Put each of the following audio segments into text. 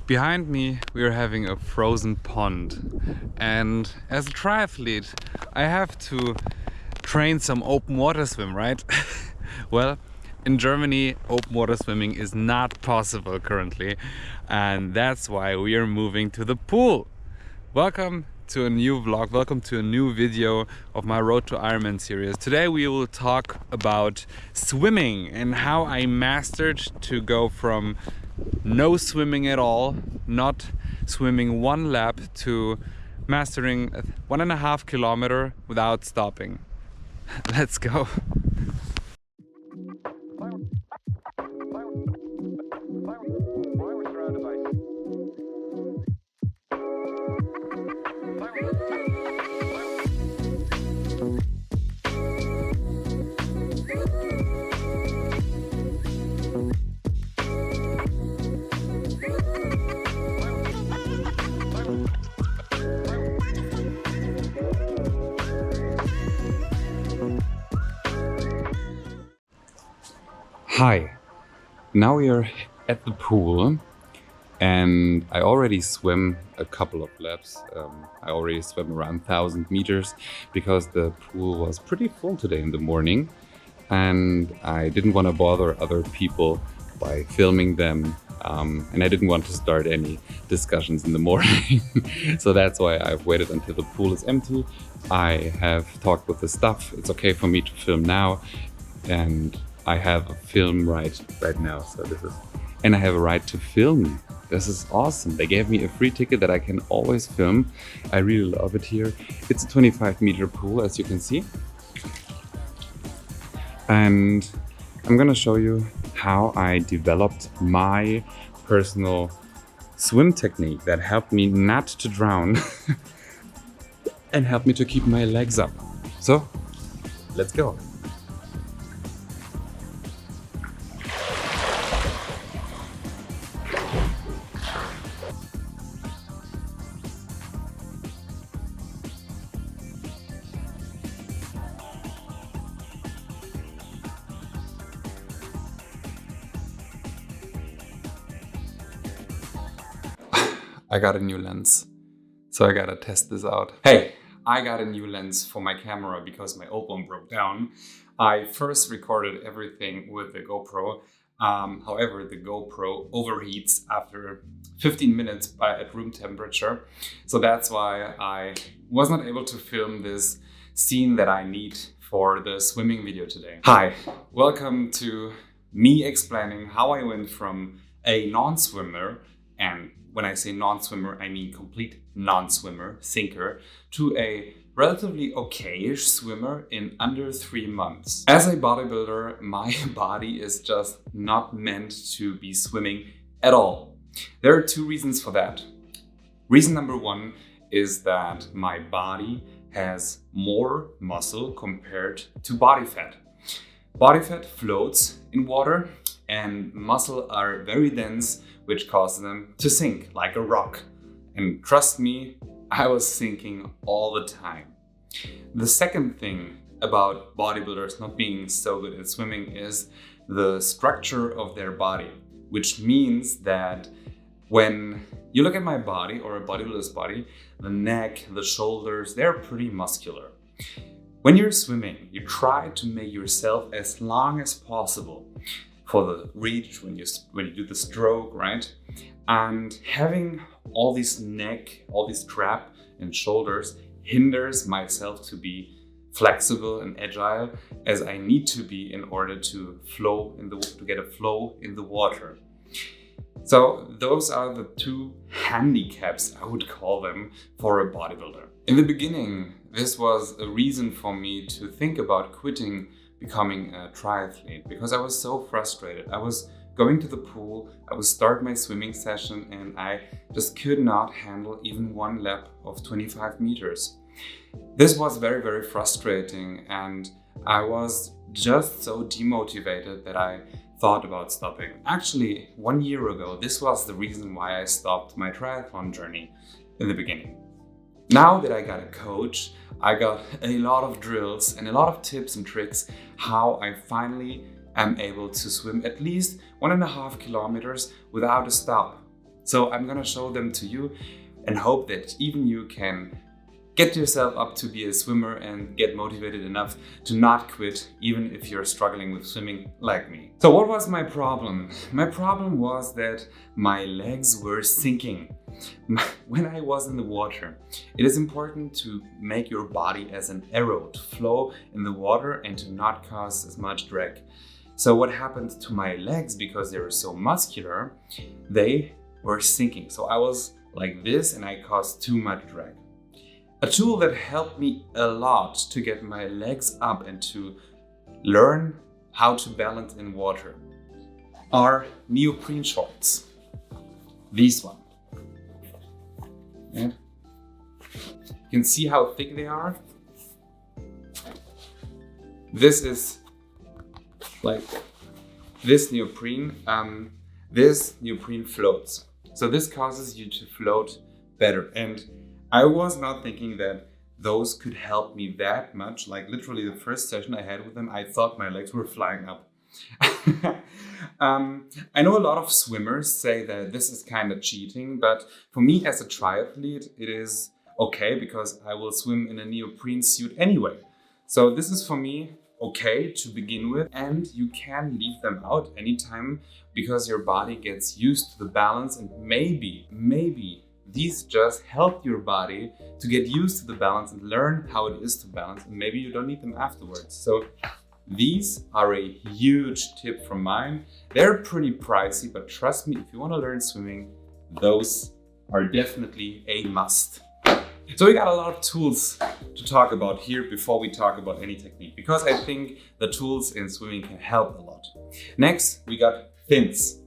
Behind me we are having a frozen pond, and as a triathlete I have to train some open water swim, right? Well, in Germany open water swimming is not possible currently, and that's why we are moving to the pool. Welcome to a new vlog, welcome to a new video of my Road to Ironman series. Today we will talk about swimming and how I mastered to go from no swimming at all, not swimming one lap, to mastering 1.5 kilometers without stopping. Let's go. Hi, now we are at the pool and I already swim a couple of laps. I already swam around 1,000 meters because the pool was pretty full today in the morning and I didn't want to bother other people by filming them, and I didn't want to start any discussions in the morning. So that's why I've waited until the pool is empty. I have talked with the staff. It's okay for me to film now, and I have a film right now, so and I have a right to film. This is awesome. They gave me a free ticket that I can always film. I really love it here. It's a 25-meter pool, as you can see. And I'm gonna show you how I developed my personal swim technique that helped me not to drown and helped me to keep my legs up. So, let's go. I got a new lens, so I gotta test this out. Hey, I got a new lens for my camera because my old one broke down. I first recorded everything with the GoPro. However, the GoPro overheats after 15 minutes at room temperature. So that's why I was not able to film this scene that I need for the swimming video today. Hi, welcome to me explaining how I went from a non-swimmer, and when I say non-swimmer, I mean complete non-swimmer, thinker, to a relatively okay-ish swimmer in under 3 months. As a bodybuilder, my body is just not meant to be swimming at all. There are 2 reasons for that. Reason number 1 is that my body has more muscle compared to body fat. Body fat floats in water and muscle are very dense, which causes them to sink like a rock. And trust me, I was sinking all the time. The second thing about bodybuilders not being so good at swimming is the structure of their body, which means that when you look at my body or a bodybuilder's body, the neck, the shoulders, they're pretty muscular. When you're swimming, you try to make yourself as long as possible for the reach when you do the stroke, right? And having all this neck, all this trap and shoulders hinders myself to be flexible and agile as I need to be in order to get a flow in the water. So those are the 2 handicaps, I would call them, for a bodybuilder. In the beginning, this was a reason for me to think about quitting becoming a triathlete, because I was so frustrated. I was going to the pool, I would start my swimming session and I just could not handle even 1 lap of 25 meters. This was very, very frustrating, and I was just so demotivated that I thought about stopping. Actually, 1 year ago, this was the reason why I stopped my triathlon journey in the beginning. Now that I got a coach, I got a lot of drills and a lot of tips and tricks how I finally am able to swim at least 1.5 kilometers without a stop. So I'm gonna show them to you and hope that even you can get yourself up to be a swimmer and get motivated enough to not quit, even if you're struggling with swimming like me. So what was my problem? My problem was that my legs were sinking. When I was in the water, it is important to make your body as an arrow to flow in the water and to not cause as much drag. So what happened to my legs, because they were so muscular, they were sinking. So I was like this and I caused too much drag. A tool that helped me a lot to get my legs up and to learn how to balance in water are neoprene shorts. These one. And you can see how thick they are. This is like this neoprene. This neoprene floats. So this causes you to float better. And I was not thinking that those could help me that much. Like literally the first session I had with them, I thought my legs were flying up. I know a lot of swimmers say that this is kind of cheating, but for me as a triathlete, it is okay because I will swim in a neoprene suit anyway. So this is for me okay to begin with, and you can leave them out anytime because your body gets used to the balance, and maybe these just help your body to get used to the balance and learn how it is to balance, and maybe you don't need them afterwards. So these are a huge tip from mine. They're pretty pricey, but trust me, if you want to learn swimming, those are definitely a must. So we got a lot of tools to talk about here before we talk about any technique, because I think the tools in swimming can help a lot. Next, we got fins.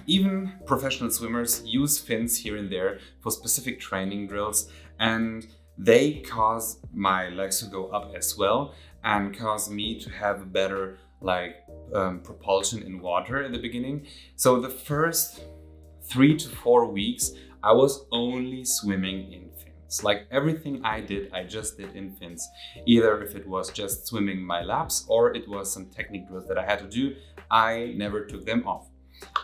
Even professional swimmers use fins here and there for specific training drills, and they cause my legs to go up as well and cause me to have a better propulsion in water in the beginning. So the first 3 to 4 weeks, I was only swimming in fins. Like everything I did, I just did in fins. Either if it was just swimming my laps or it was some technique drills that I had to do, I never took them off.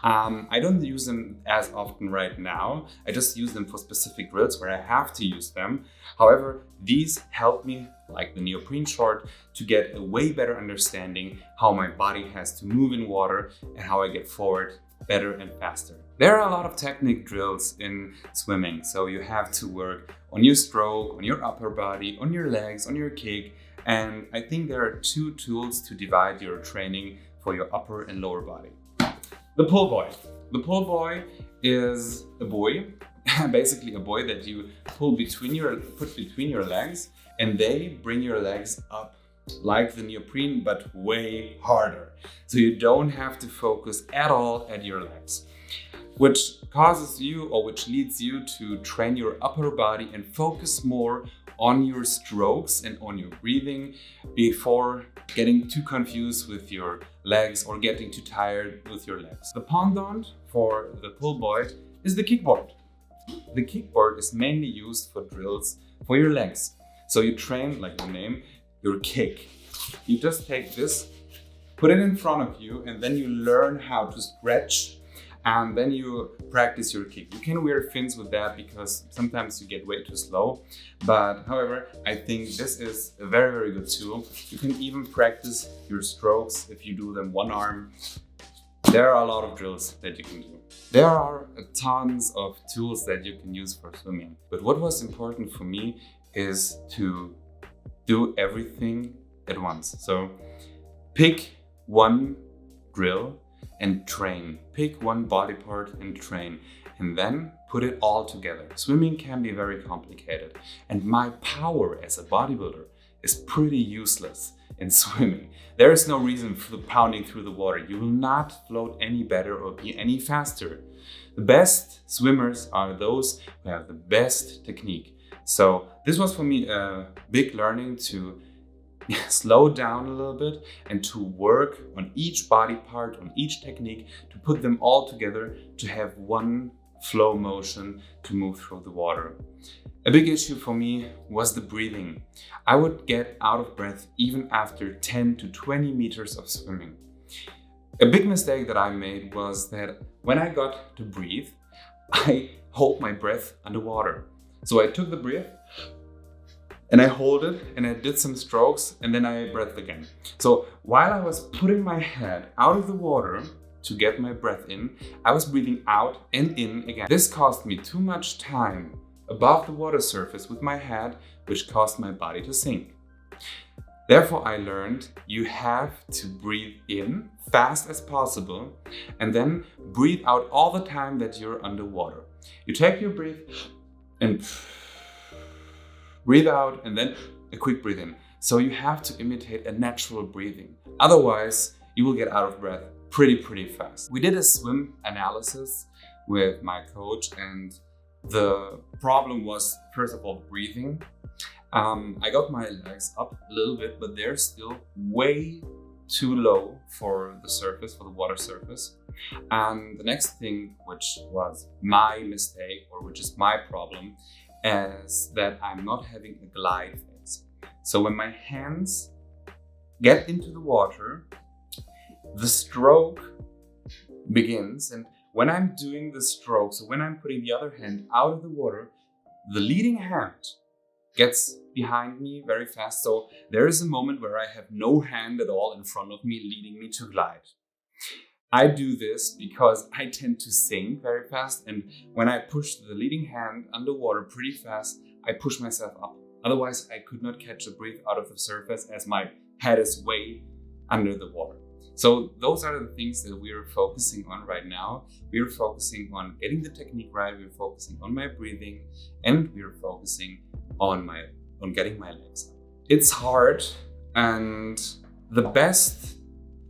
I don't use them as often right now. I just use them for specific drills where I have to use them. However, these help me, like the neoprene short, to get a way better understanding how my body has to move in water and how I get forward better and faster. There are a lot of technique drills in swimming, so you have to work on your stroke, on your upper body, on your legs, on your kick, and I think there are 2 tools to divide your training for your upper and lower body. The pull buoy. The pull buoy is a buoy, basically a buoy that you put between your legs, and they bring your legs up like the neoprene, but way harder. So you don't have to focus at all at your legs, which causes you, or which leads you to train your upper body and focus more on your strokes and on your breathing before getting too confused with your legs or getting too tired with your legs. The pendant for the pull buoy is the kickboard. The kickboard is mainly used for drills for your legs. So you train, like the name, your kick. You just take this, put it in front of you, and then you learn how to stretch, and then you practice your kick. You can wear fins with that because sometimes you get way too slow. But however, I think this is a very, very good tool. You can even practice your strokes if you do them one arm. There are a lot of drills that you can do. There are tons of tools that you can use for swimming. But what was important for me is to do everything at once. So pick one drill and train. Pick one body part and train, and then put it all together. Swimming can be very complicated, and my power as a bodybuilder is pretty useless in swimming. There is no reason for pounding through the water. You will not float any better or be any faster. The best swimmers are those who have the best technique. So this was for me a big learning to slow down a little bit and to work on each body part, on each technique, to put them all together to have one flow motion to move through the water. A big issue for me was the breathing. I would get out of breath even after 10 to 20 meters of swimming. A big mistake that I made was that when I got to breathe, I hold my breath underwater. So I took the breath and I hold it and I did some strokes and then I breathed again. So while I was putting my head out of the water to get my breath in, I was breathing out and in again. This cost me too much time above the water surface with my head, which caused my body to sink. Therefore, I learned you have to breathe in fast as possible and then breathe out all the time that you're underwater. You take your breath and breathe out and then a quick breathe in. So you have to imitate a natural breathing. Otherwise, you will get out of breath pretty fast. We did a swim analysis with my coach and the problem was, first of all, breathing. I got my legs up a little bit, but they're still way too low for the surface, for the water surface. And the next thing, which was my mistake, or which is my problem, is that I'm not having a glide phase. So when my hands get into the water, the stroke begins. And when I'm doing the stroke, so when I'm putting the other hand out of the water, the leading hand gets behind me very fast. So there is a moment where I have no hand at all in front of me leading me to glide. I do this because I tend to sink very fast. And when I push the leading hand underwater pretty fast, I push myself up. Otherwise, I could not catch the breath out of the surface as my head is way under the water. So those are the things that we are focusing on right now. We are focusing on getting the technique right. We're focusing on my breathing, and we're focusing on getting my legs up. It's hard, and the best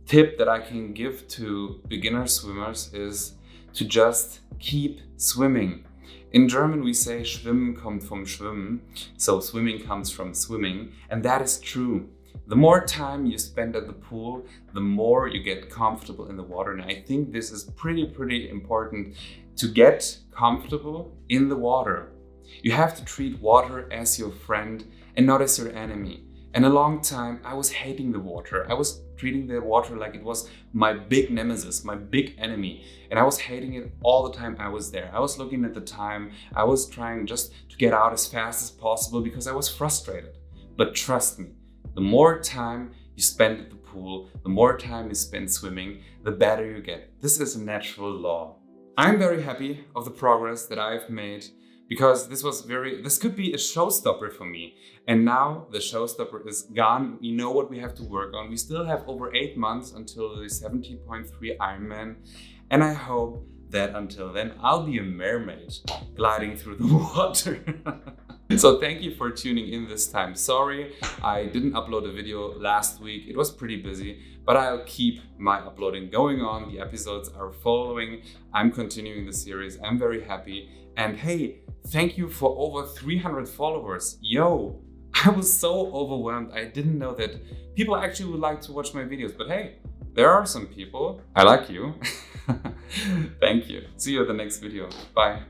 tip that I can give to beginner swimmers is to just keep swimming. In German, we say Schwimmen kommt vom Schwimmen. So swimming comes from swimming, and that is true. The more time you spend at the pool, the more you get comfortable in the water. And I think this is pretty important to get comfortable in the water. You have to treat water as your friend and not as your enemy. And a long time, I was hating the water. I was treating the water like it was my big nemesis, my big enemy. And I was hating it all the time I was there. I was looking at the time. I was trying just to get out as fast as possible because I was frustrated. But trust me, the more time you spend at the pool, the more time you spend swimming, the better you get. This is a natural law. I'm very happy of the progress that I've made because this could be a showstopper for me. And now the showstopper is gone. We know what we have to work on. We still have over 8 months until the 70.3 Ironman. And I hope that until then, I'll be a mermaid gliding through the water. So thank you for tuning in this time. Sorry, I didn't upload a video last week. It was pretty busy, but I'll keep my uploading going on. The episodes are following. I'm continuing the series. I'm very happy. And hey, thank you for over 300 followers. Yo, I was so overwhelmed. I didn't know that people actually would like to watch my videos, but hey, there are some people. I like you. Thank you. See you at the next video. Bye.